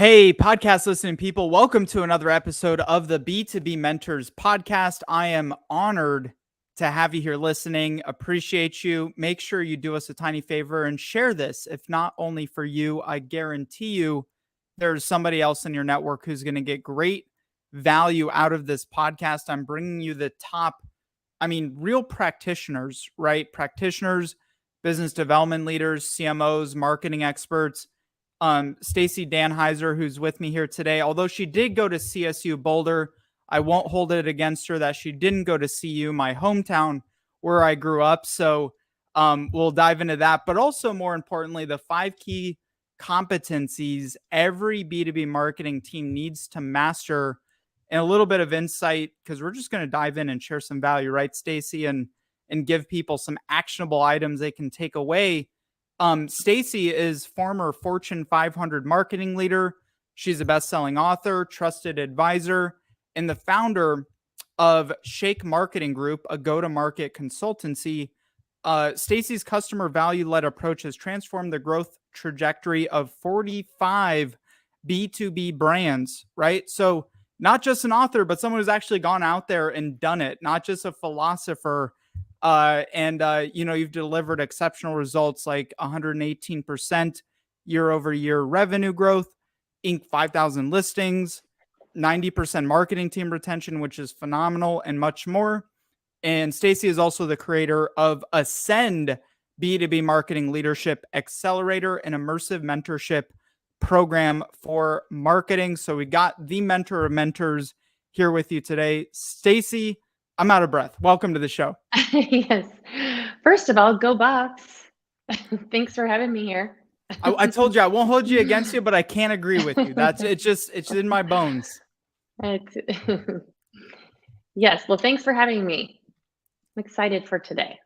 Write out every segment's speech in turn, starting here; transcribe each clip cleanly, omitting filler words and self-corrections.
Hey, podcast listening people, welcome to another episode of the B2B Mentors podcast. I am honored to have you here listening. Appreciate you. Make sure you do us a tiny favor and share this. If not only for you, I guarantee you there's somebody else in your network who's going to get great value out of this podcast. I'm bringing you the top, real practitioners, right? Practitioners, business development leaders, CMOs, marketing experts. Stacey Danheiser, who's with me here today, although she did go to CSU Boulder, I won't hold it against her that she didn't go to CU, my hometown where I grew up. So we'll dive into that. But also, more importantly, the 5 key competencies every B2B marketing team needs to master, and a little bit of insight, because we're just going to dive in and share some value, right, Stacey, and give people some actionable items they can take away. Stacey is former Fortune 500 marketing leader. She's a best-selling author, trusted advisor, and the founder of Shake Marketing Group, a go-to-market consultancy. Stacey's customer value-led approach has transformed the growth trajectory of 45 B2B brands, right? So not just an author, but someone who's actually gone out there and done it, not just a philosopher. You've delivered exceptional results like 118% year over year revenue growth, Inc. 5,000 listings, 90% marketing team retention, which is phenomenal, and much more. And Stacey is also the creator of Ascend B2B Marketing Leadership Accelerator, an immersive mentorship program for marketing. So we got the mentor of mentors here with you today. Stacey, I'm out of breath. Welcome to the show. Yes. First of all, go Bucks. Thanks for having me here. I told you I won't hold you against you, but I can't agree with you. It's in my bones. Yes. Well, thanks for having me. I'm excited for today.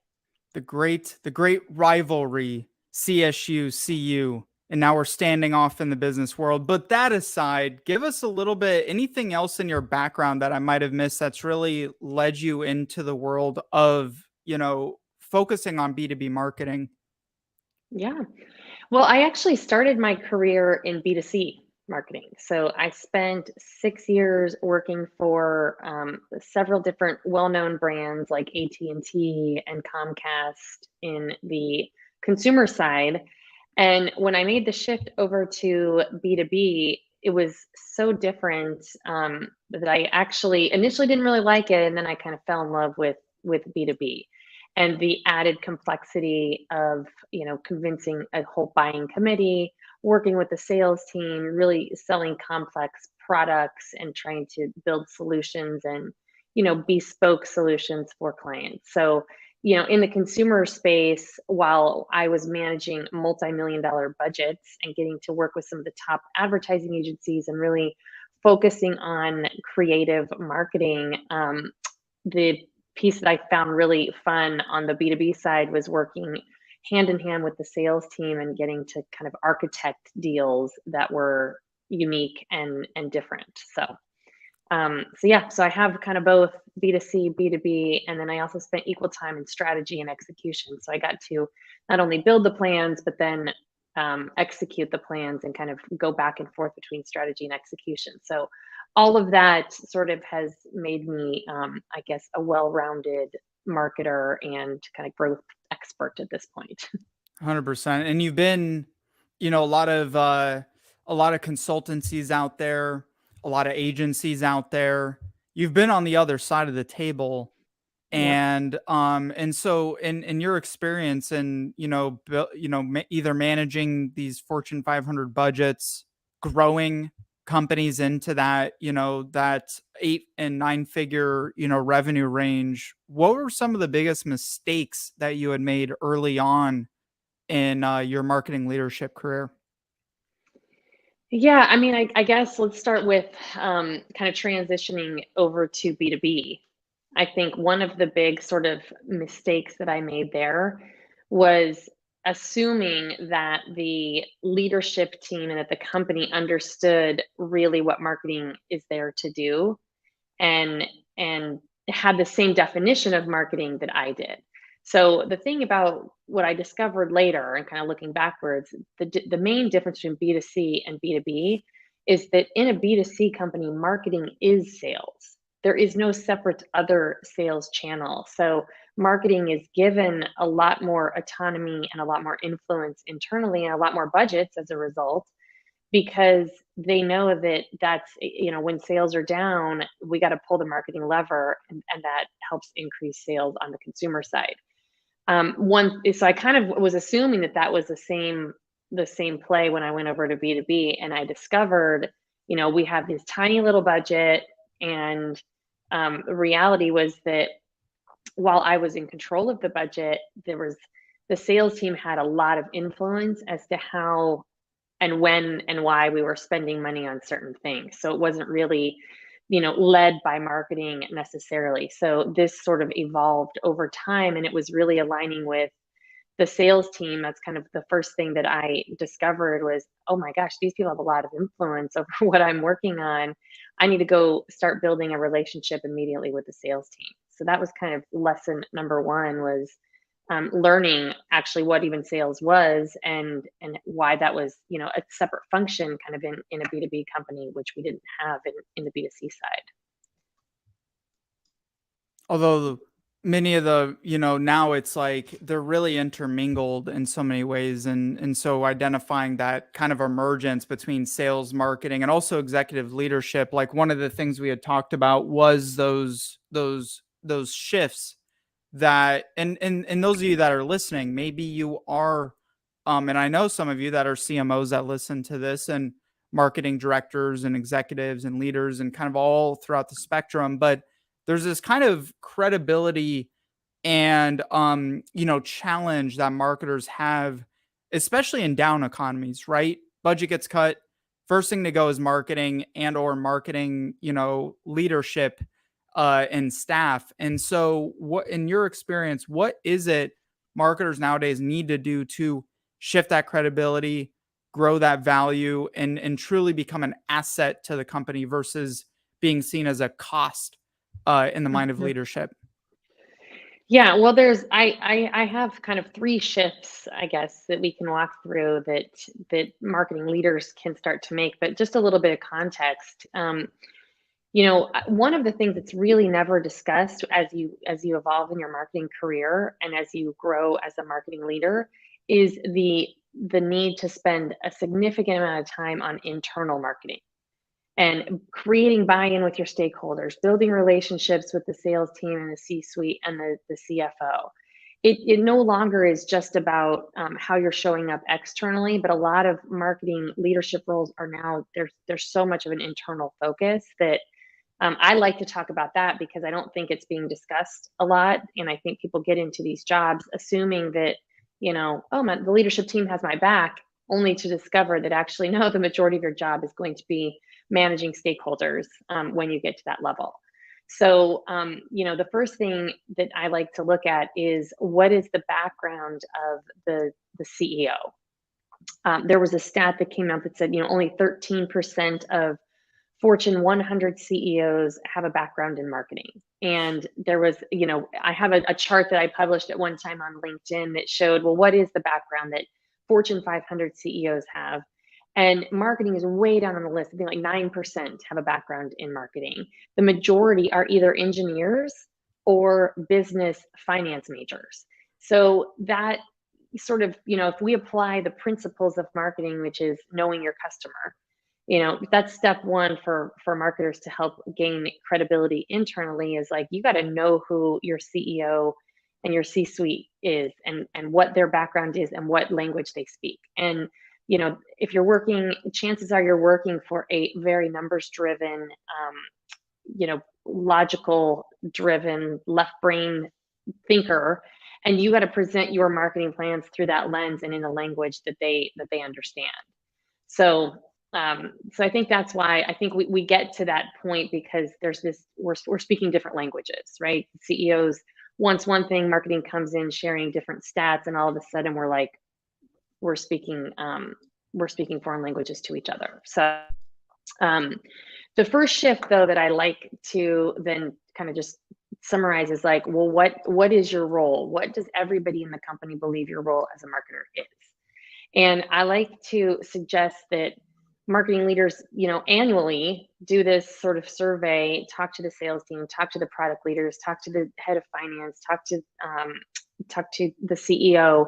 The great rivalry, CSU, CU, and now we're standing off in the business world. But that aside, give us a little bit, anything else in your background that I might have missed that's really led you into the world of, focusing on B2B marketing. Yeah. Well, I actually started my career in B2C marketing. So I spent 6 years working for several different well-known brands like AT&T and Comcast in the consumer side. And when I made the shift over to B2B, it was so different that I actually initially didn't really like it, and then I kind of fell in love with B2B and the added complexity of convincing a whole buying committee, working with the sales team, really selling complex products and trying to build solutions and bespoke solutions for clients. So in the consumer space, while I was managing multi-million-dollar budgets and getting to work with some of the top advertising agencies and really focusing on creative marketing, the piece that I found really fun on the B2B side was working hand in hand with the sales team and getting to kind of architect deals that were unique and different. So I have kind of both B2C, B2B, and then I also spent equal time in strategy and execution. So I got to not only build the plans, but then execute the plans and kind of go back and forth between strategy and execution. So all of that sort of has made me, I guess, a well-rounded marketer and kind of growth expert at this point. 100%. And you've been, a lot of consultancies out there, a lot of agencies out there. You've been on the other side of the table, Yep. and so in your experience, and either managing these Fortune 500 budgets, growing companies into that 8 and 9 figure revenue range, what were some of the biggest mistakes that you had made early on in your marketing leadership career? Yeah, I mean, I guess let's start with kind of transitioning over to B2B. I think one of the big sort of mistakes that I made there was assuming that the leadership team and that the company understood really what marketing is there to do and had the same definition of marketing that I did. So the thing about what I discovered later and kind of looking backwards, the main difference between B2C and B2B is that in a B2C company, marketing is sales. There is no separate other sales channel. So marketing is given a lot more autonomy and a lot more influence internally and a lot more budgets as a result, because they know that that's, when sales are down, we got to pull the marketing lever, and that helps increase sales on the consumer side. So I kind of was assuming that that was the same play when I went over to B2B, and I discovered, we have this tiny little budget, and the reality was that while I was in control of the budget, the sales team had a lot of influence as to how and when and why we were spending money on certain things. So it wasn't really, led by marketing necessarily. So this sort of evolved over time, and it was really aligning with the sales team. That's kind of the first thing that I discovered was, oh my gosh, these people have a lot of influence over what I'm working on. I need to go start building a relationship immediately with the sales team. So that was kind of lesson number one, was learning actually what even sales was, and why that was, a separate function kind of in a B2B company, which we didn't have in the B2C side. Although many of the, now it's like they're really intermingled in so many ways. And so identifying that kind of emergence between sales, marketing, and also executive leadership, like one of the things we had talked about was those shifts that, and those of you that are listening, maybe you are, and I know some of you that are CMOs that listen to this, and marketing directors and executives and leaders and kind of all throughout the spectrum, but there's this kind of credibility and challenge that marketers have, especially in down economies, right? Budget gets cut, first thing to go is marketing and or marketing, leadership and staff. And so what, in your experience, what is it marketers nowadays need to do to shift that credibility, grow that value, and truly become an asset to the company versus being seen as a cost in the mind of Mhm. leadership? Yeah, well, I have kind of three shifts, I guess, that we can walk through that marketing leaders can start to make. But just a little bit of context. One of the things that's really never discussed as you evolve in your marketing career and as you grow as a marketing leader is the need to spend a significant amount of time on internal marketing and creating buy-in with your stakeholders, building relationships with the sales team and the C-suite and the CFO. It no longer is just about how you're showing up externally, but a lot of marketing leadership roles are now, there's so much of an internal focus that I like to talk about that because I don't think it's being discussed a lot. And I think people get into these jobs assuming that, the leadership team has my back, only to discover that actually, no, the majority of your job is going to be managing stakeholders when you get to that level. So, the first thing that I like to look at is what is the background of the CEO. There was a stat that came out that said, only 13% of Fortune 100 CEOs have a background in marketing. And there was, I have a chart that I published at one time on LinkedIn that showed, well, what is the background that Fortune 500 CEOs have? And marketing is way down on the list. I think like 9% have a background in marketing. The majority are either engineers or business finance majors. So that sort of, if we apply the principles of marketing, which is knowing your customer, that's step one for marketers to help gain credibility internally, is like, you got to know who your CEO and your C-suite is, and what their background is and what language they speak. And if you're working, chances are you're working for a very numbers driven, logical driven, left brain thinker, and you got to present your marketing plans through that lens and in a language that they understand. So I think that's why I think we get to that point, because there's this, we're speaking different languages, right? CEOs wants one thing, marketing comes in sharing different stats, and all of a sudden we're speaking foreign languages to each other. So the first shift, though, that I like to then kind of just summarize is like, well, what is your role? What does everybody in the company believe your role as a marketer is? And I like to suggest that marketing leaders, annually do this sort of survey, talk to the sales team, talk to the product leaders, talk to the head of finance, talk to the CEO,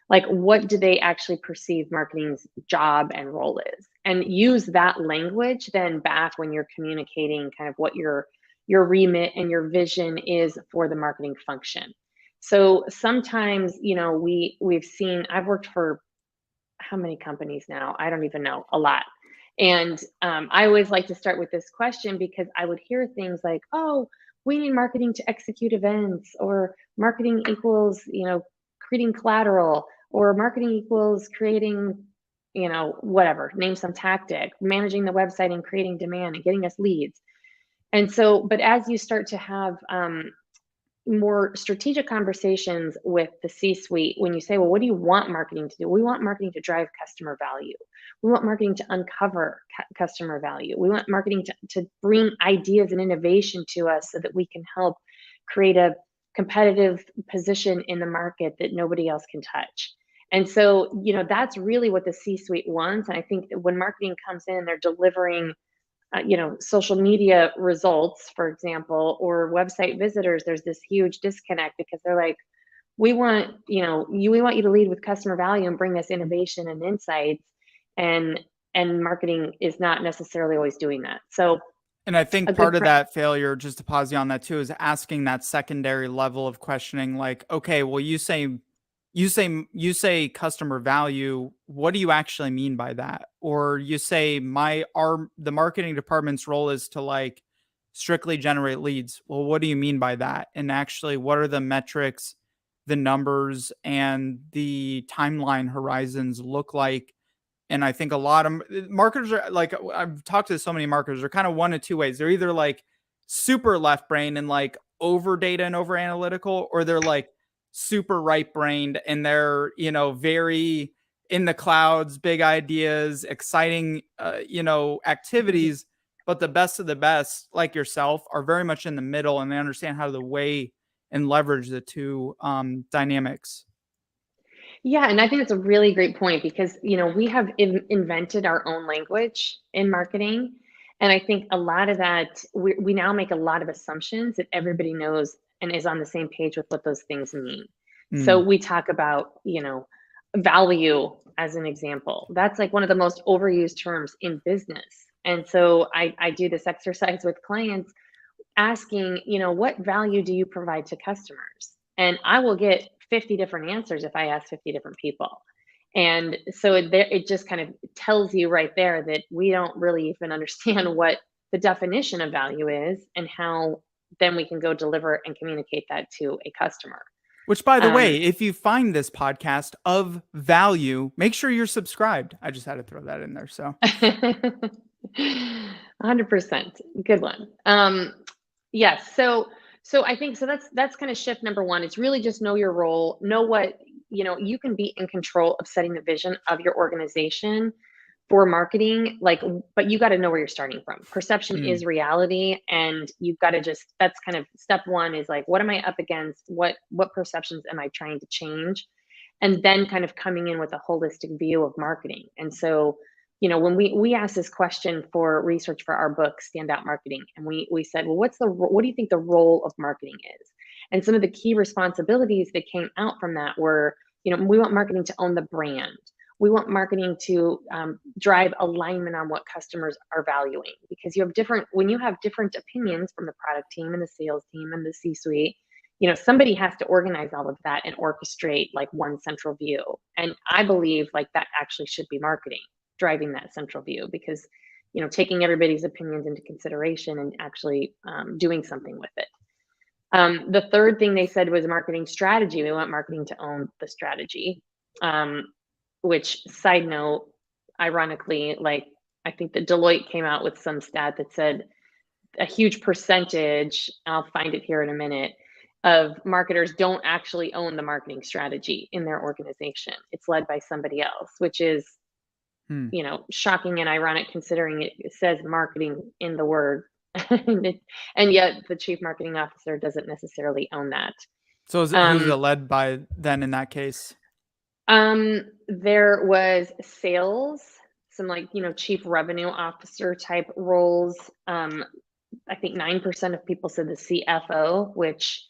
like what do they actually perceive marketing's job and role is, and use that language then back when you're communicating kind of what your remit and your vision is for the marketing function. So sometimes, we've seen, I've worked for how many companies now? I don't even know, a lot. And I always like to start with this question because I would hear things like, oh, we need marketing to execute events, or marketing equals, creating collateral, or marketing equals creating, whatever, name some tactic, managing the website and creating demand and getting us leads. And so, but as you start to have more strategic conversations with the C-suite, when you say, well, what do you want marketing to do? We want marketing to drive customer value. We want marketing to uncover customer value. We want marketing to bring ideas and innovation to us so that we can help create a competitive position in the market that nobody else can touch. And so, that's really what the C-suite wants. And I think that when marketing comes in, they're delivering social media results, for example, or website visitors, there's this huge disconnect because they're like, we want, we want you to lead with customer value and bring us innovation and insights. And marketing is not necessarily always doing that. So, and I think part of that failure, just to pause you on that too, is asking that secondary level of questioning, like, okay, well, you say customer value, what do you actually mean by that? Or you say the marketing department's role is to like strictly generate leads. Well, what do you mean by that? And actually, what are the metrics, the numbers, and the timeline horizons look like? And I think a lot of marketers are like, I've talked to so many marketers, are kind of one of two ways. They're either like super left brain and like over data and over analytical, or they're like super right brained and they're, very in the clouds, big ideas, exciting, activities. But the best of the best, like yourself, are very much in the middle, and they understand how to weigh and leverage the two dynamics. Yeah, and I think that's a really great point because, we have invented our own language in marketing. And I think a lot of that, we now make a lot of assumptions that everybody knows and is on the same page with what those things mean. So we talk about, value as an example. That's like one of the most overused terms in business. And so I do this exercise with clients asking, what value do you provide to customers? And I will get 50 different answers if I ask 50 different people. And so it just kind of tells you right there that we don't really even understand what the definition of value is and how then we can go deliver and communicate that to a customer. Which, by the way, if you find this podcast of value, make sure you're subscribed. I just had to throw that in there. So 100%. Good one. Yes. So I think that's kind of shift number one. It's really just know your role, know what, you can be in control of setting the vision of your organization for marketing, but you got to know where you're starting from. Perception is reality. And you've got to that's kind of step one, is like, what am I up against? What perceptions am I trying to change? And then kind of coming in with a holistic view of marketing. And so, when we asked this question for research for our book, Standout Marketing, and we said, well, what do you think the role of marketing is? And some of the key responsibilities that came out from that were, we want marketing to own the brand. We want marketing to drive alignment on what customers are valuing, because when you have different opinions from the product team and the sales team and the C-suite, somebody has to organize all of that and orchestrate like one central view. And I believe like that actually should be marketing, driving that central view, because taking everybody's opinions into consideration and actually doing something with it. The third thing they said was marketing strategy. We want marketing to own the strategy, which, side note, ironically, like I think that Deloitte came out with some stat that said a huge percentage, I'll find it here in a minute, of marketers don't actually own the marketing strategy in their organization. It's led by somebody else, which is shocking and ironic considering it says marketing in the word. And yet the chief marketing officer doesn't necessarily own that. So who's it led by then in that case? There was sales, some like, chief revenue officer type roles. I think 9% of people said the CFO, which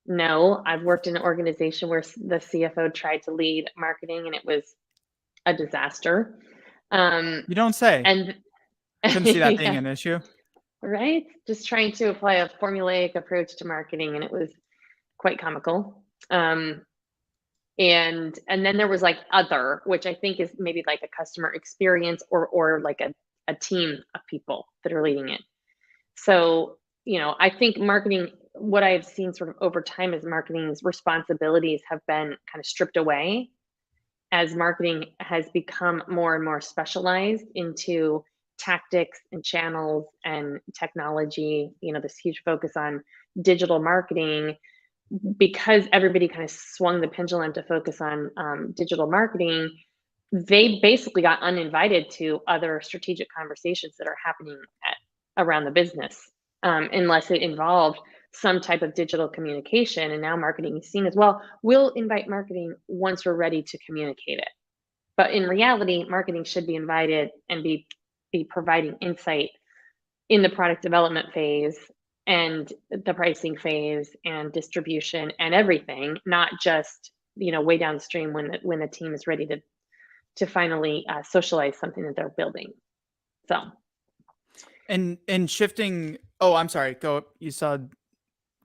no, I've worked in an organization where the CFO tried to lead marketing and it was a disaster. You don't say. And Couldn't see that being yeah, an issue. right? Just trying to apply a formulaic approach to marketing, and it was quite comical. And then there was like other, which I think is maybe like a customer experience or like a team of people that are leading it. So, I think marketing, what I've seen sort of over time is marketing's responsibilities have been kind of stripped away as marketing has become more and more specialized into tactics and channels and technology, this huge focus on digital marketing, because everybody kind of swung the pendulum to focus on digital marketing. They basically got uninvited to other strategic conversations that are happening around the business, unless it involved some type of digital communication. And now marketing is seen as, well, we'll invite marketing once we're ready to communicate it. But in reality, marketing should be invited and be providing insight in the product development phase and the pricing phase and distribution and everything, not just way downstream when the team is ready to finally socialize something that they're building. So. And shifting. Oh, I'm sorry. Go. You said.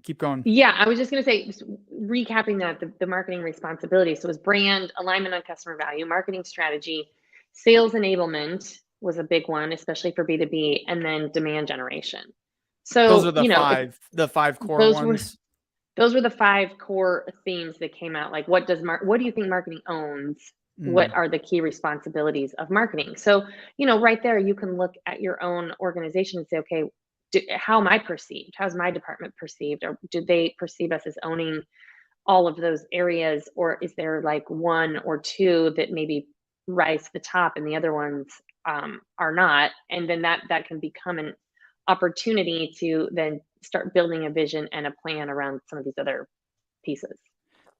Keep going. Yeah, I was just going to say, recapping that, the marketing responsibility. So it was brand, alignment on customer value, marketing strategy, sales enablement was a big one, especially for B2B, and then demand generation. So those are the five core ones. Those were the 5 core themes that came out. Like, what do you think marketing owns? What are the key responsibilities of marketing? So, right there, you can look at your own organization and say, okay, how am I perceived? How's my department perceived? Or do they perceive us as owning all of those areas? Or is there like 1 or 2 that maybe rise to the top and the other ones are not? And then that can become an opportunity to then start building a vision and a plan around some of these other pieces.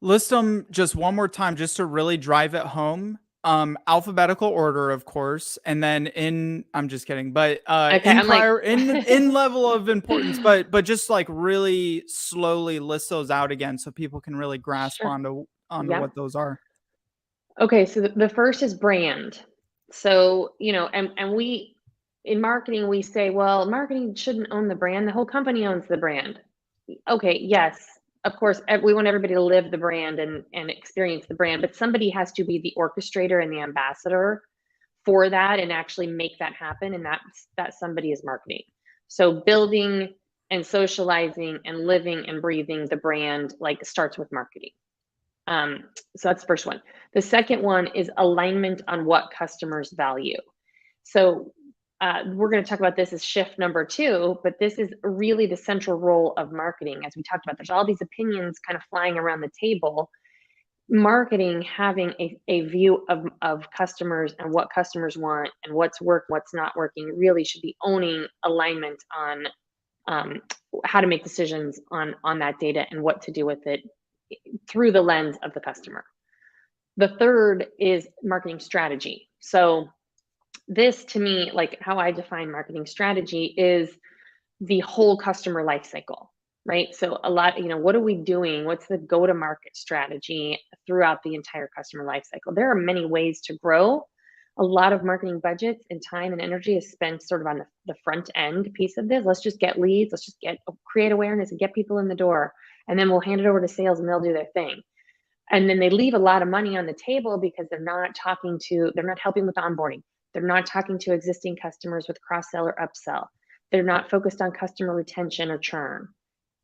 List them just one more time, just to really drive it home. Alphabetical order, of course, and then I'm just kidding, but Okay, in level of importance, but just like really slowly list those out again so people can really grasp Sure. onto what those are. Okay, so the first is brand. So, and we in marketing, we say, well, marketing shouldn't own the brand. The whole company owns the brand. Okay, yes, of course, we want everybody to live the brand and experience the brand, but somebody has to be the orchestrator and the ambassador for that and actually make that happen. And that somebody is marketing. So building and socializing and living and breathing the brand starts with marketing. So that's the first one. The second one is alignment on what customers value. So we're going to talk about this as shift number 2, but this is really the central role of marketing. As we talked about, there's all these opinions kind of flying around the table. Marketing, having a view of customers and what customers want and what's what's not working, really should be owning alignment on how to make decisions on that data and what to do with it through the lens of the customer. The third is marketing strategy. So this, to me, like how I define marketing strategy, is the whole customer life cycle, right? So a lot, what are we doing? What's the go-to-market strategy throughout the entire customer life cycle? There are many ways to grow. A lot of marketing budgets and time and energy is spent sort of on the front end piece of this. Let's just get leads. Let's just create awareness and get people in the door. And then we'll hand it over to sales and they'll do their thing. And then they leave a lot of money on the table because they're not helping with onboarding. They're not talking to existing customers with cross-sell or upsell. They're not focused on customer retention or churn,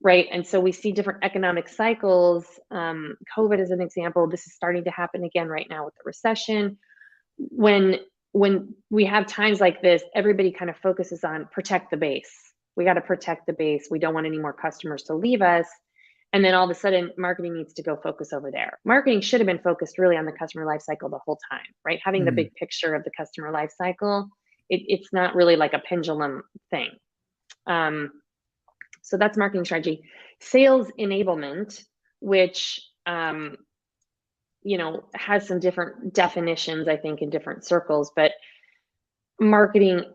right? And so we see different economic cycles. COVID is an example. This is starting to happen again right now with the recession. When we have times like this, everybody kind of focuses on protect the base. We got to protect the base. We don't want any more customers to leave us. And then all of a sudden, marketing needs to go focus over there. Marketing should have been focused really on the customer life cycle the whole time, right? Having the big picture of the customer life cycle. It's not really like a pendulum thing. So that's marketing strategy. Sales enablement, which has some different definitions, I think, in different circles, but marketing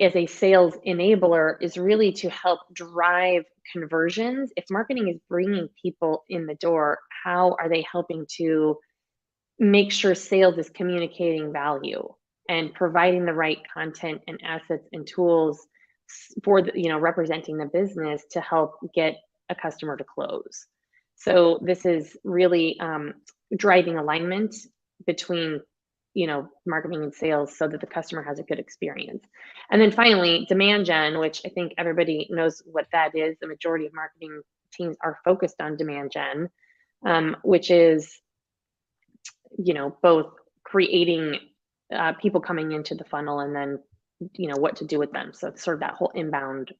as a sales enabler is really to help drive conversions. If marketing is bringing people in the door, how are they helping to make sure sales is communicating value and providing the right content and assets and tools for the, representing the business to help get a customer to close. So this is really driving alignment between marketing and sales so that the customer has a good experience. And then finally, demand gen, which I think everybody knows what that is. The majority of marketing teams are focused on demand gen, which is both creating people coming into the funnel and then what to do with them. So it's sort of that whole inbound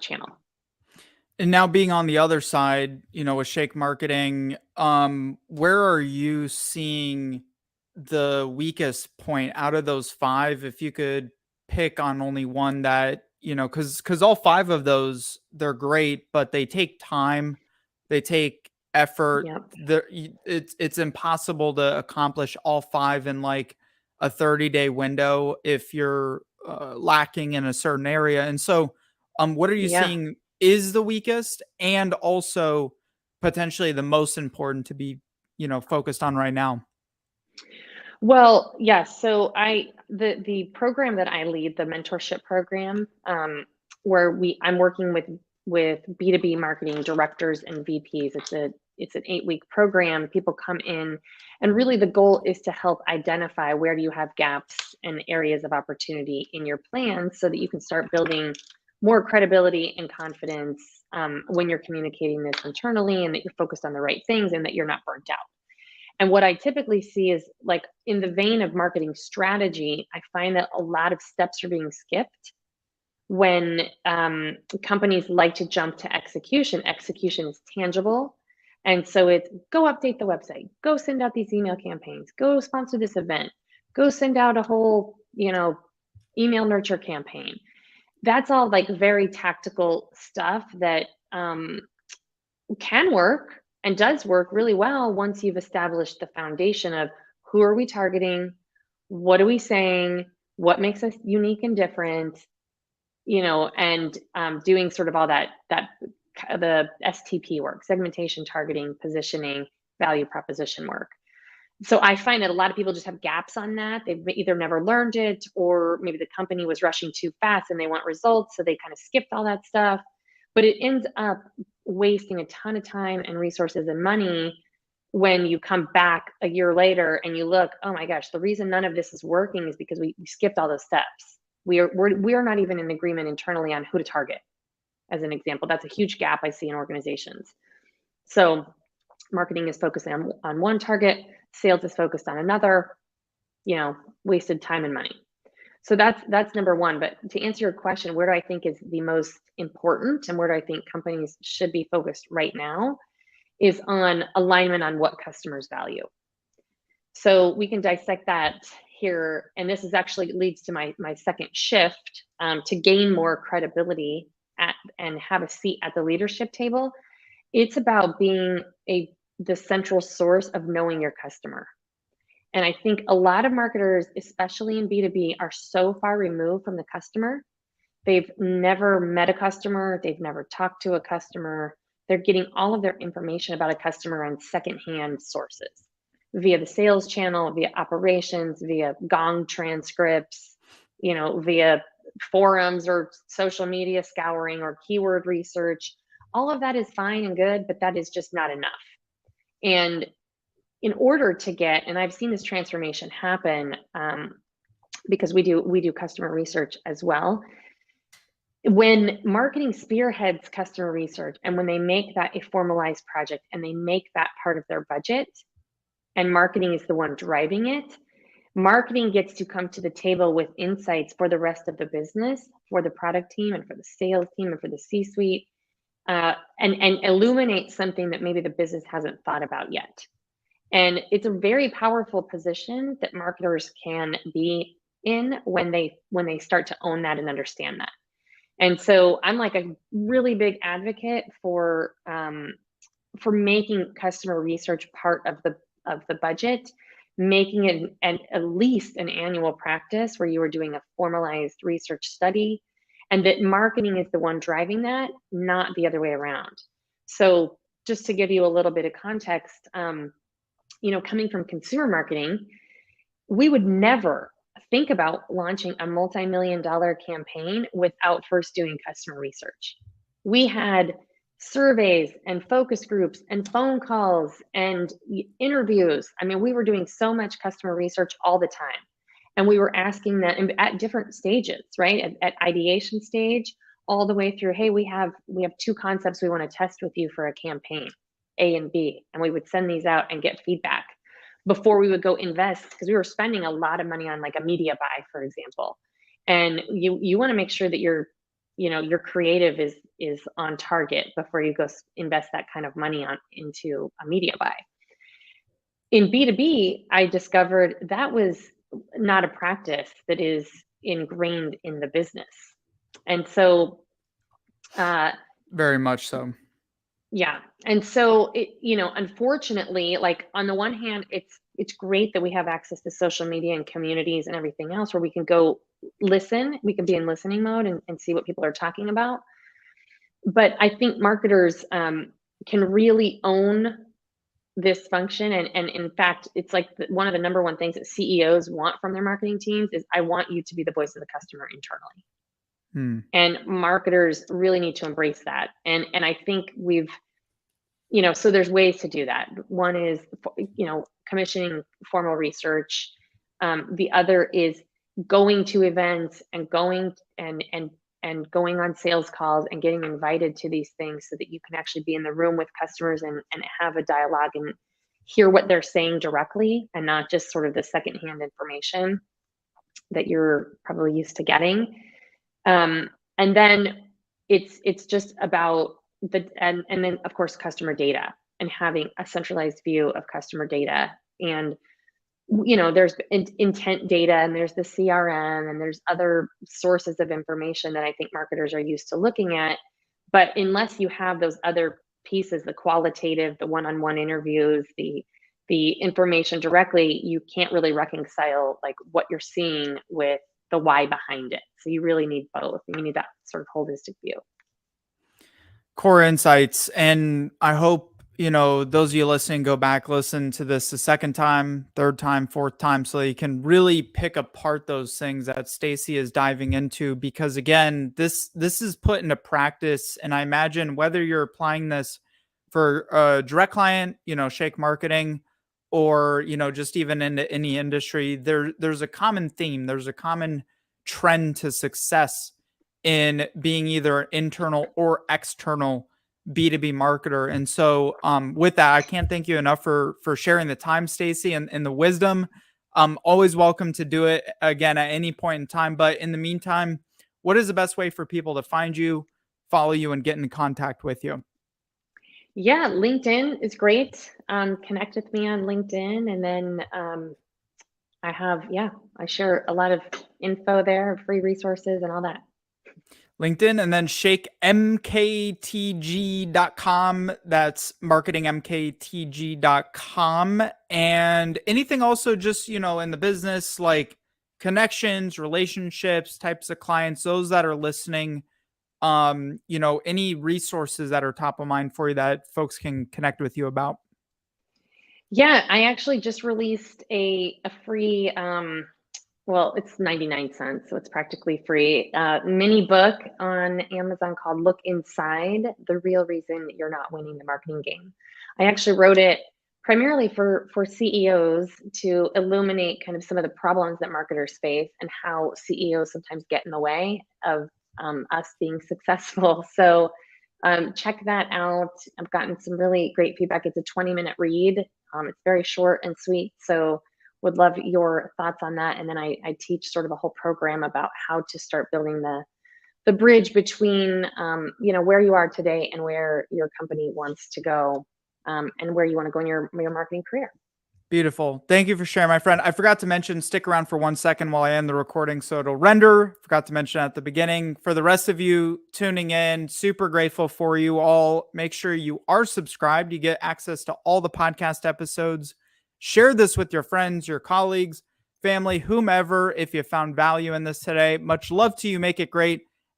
channel. And now being on the other side, with Shake Marketing, where are you seeing the weakest point out of those 5? If you could pick on only one that, because all 5 of those, they're great, but they take time, they take effort. Yep. It's impossible to accomplish all 5 in like a 30-day window if you're lacking in a certain area. And so, what are you Yeah. seeing is the weakest and also potentially the most important to be, focused on right now? Well, yes. So the program that I lead, the mentorship program, where I'm working with B2B marketing directors and VPs. It's an 8-week program. People come in, and really the goal is to help identify where do you have gaps and areas of opportunity in your plan so that you can start building more credibility and confidence when you're communicating this internally, and that you're focused on the right things and that you're not burnt out. And what I typically see is, like, in the vein of marketing strategy, I find that a lot of steps are being skipped when companies like to jump to execution. Execution is tangible. And so it's go update the website, go send out these email campaigns, go sponsor this event, go send out a whole, email nurture campaign. That's all like very tactical stuff that can work and does work really well once you've established the foundation of who are we targeting, what are we saying, what makes us unique and different, and doing sort of all that the STP work, segmentation, targeting, positioning, value proposition work. So I find that a lot of people just have gaps on that. They've either never learned it, or maybe the company was rushing too fast and they want results, so they kind of skipped all that stuff. But it ends up wasting a ton of time and resources and money when you come back a year later and you look, oh my gosh, the reason none of this is working is because we skipped all those steps. We're not even in agreement internally on who to target, as an example. That's a huge gap I see in organizations. So marketing is focusing on one target, sales is focused on another, wasted time and money. So that's number one. But to answer your question, where do I think is the most important and where do I think companies should be focused right now is on alignment on what customers value. So we can dissect that here. And this is actually leads to my second shift to gain more credibility and have a seat at the leadership table. It's about being the central source of knowing your customer. And I think a lot of marketers, especially in B2B, are so far removed from the customer. They've never met a customer. They've never talked to a customer. They're getting all of their information about a customer on secondhand sources via the sales channel, via operations, via Gong transcripts, via forums or social media scouring or keyword research. All of that is fine and good, but that is just not enough. And in order to get, and I've seen this transformation happen because we do customer research as well. When marketing spearheads customer research and when they make that a formalized project and they make that part of their budget, and marketing is the one driving it, marketing gets to come to the table with insights for the rest of the business, for the product team and for the sales team and for the C-suite, and illuminate something that maybe the business hasn't thought about yet. And it's a very powerful position that marketers can be in when they start to own that and understand that. And so I'm like a really big advocate for making customer research part of the budget, making it at least an annual practice where you are doing a formalized research study, and that marketing is the one driving that, not the other way around. So just to give you a little bit of context, coming from consumer marketing, we would never think about launching a multi-million-dollar campaign without first doing customer research. We had surveys and focus groups and phone calls and interviews. I mean, we were doing so much customer research all the time. And we were asking them at different stages, right? At ideation stage, all the way through, hey, we have 2 concepts we want to test with you for a campaign, A and B. And we would send these out and get feedback before we would go invest, because we were spending a lot of money on like a media buy, for example. And you want to make sure that your creative is on target before you go invest that kind of money into a media buy. In B2B, I discovered that was not a practice that is ingrained in the business. And so very much so. Yeah. And so unfortunately, like on the one hand, it's great that we have access to social media and communities and everything else where we can go listen, we can be in listening mode and see what people are talking about. But I think marketers can really own this function. And in fact, it's like one of the number one things that CEOs want from their marketing teams is, I want you to be the voice of the customer internally. And marketers really need to embrace that. And I think so there's ways to do that. One is, commissioning formal research. The other is going to events and going going on sales calls and getting invited to these things so that you can actually be in the room with customers and have a dialogue and hear what they're saying directly, and not just sort of the secondhand information that you're probably used to getting. And then it's just about and then of course customer data, and having a centralized view of customer data. And there's intent data, and there's the CRM, and there's other sources of information that I think marketers are used to looking at. But unless you have those other pieces, the qualitative, the one-on-one interviews, the information directly, you can't really reconcile like what you're seeing with the why behind it. So you really need both. You need that sort of holistic view. Core insights. And I hope, those of you listening go back, listen to this a second time, third time, fourth time, so you can really pick apart those things that Stacey is diving into. Because again, this is put into practice. And I imagine whether you're applying this for a direct client, shake marketing, or, just even into any industry, there's a common theme. There's a common trend to success in being either an internal or external B2B marketer. And so with that, I can't thank you enough for sharing the time, Stacey, and the wisdom. Always welcome to do it again at any point in time. But in the meantime, what is the best way for people to find you, follow you, and get in contact with you? Yeah, LinkedIn is great. Connect with me on LinkedIn. And then I share a lot of info there, free resources and all that. LinkedIn, and then shakemktg.com. That's marketingmktg.com. And anything also just, in the business, like connections, relationships, types of clients, those that are listening, any resources that are top of mind for you that folks can connect with you about. Yeah, I actually just released a free, it's 99 cents, so it's practically free, mini book on Amazon called Look Inside: The Real Reason You're Not Winning the Marketing Game. I actually wrote it primarily for CEOs to illuminate kind of some of the problems that marketers face and how CEOs sometimes get in the way of us being successful. So check that out. I've gotten some really great feedback. It's a 20-minute read. It's very short and sweet. So would love your thoughts on that. And then I teach sort of a whole program about how to start building the bridge between, where you are today and where your company wants to go, and where you want to go in your marketing career. Beautiful. Thank you for sharing, my friend. I forgot to mention, stick around for 1 second while I end the recording so it'll render. Forgot to mention at the beginning. For the rest of you tuning in, super grateful for you all. Make sure you are subscribed. You get access to all the podcast episodes Share this with your friends, your colleagues, family, whomever, if you found value in this today. Much love to you. Make it great.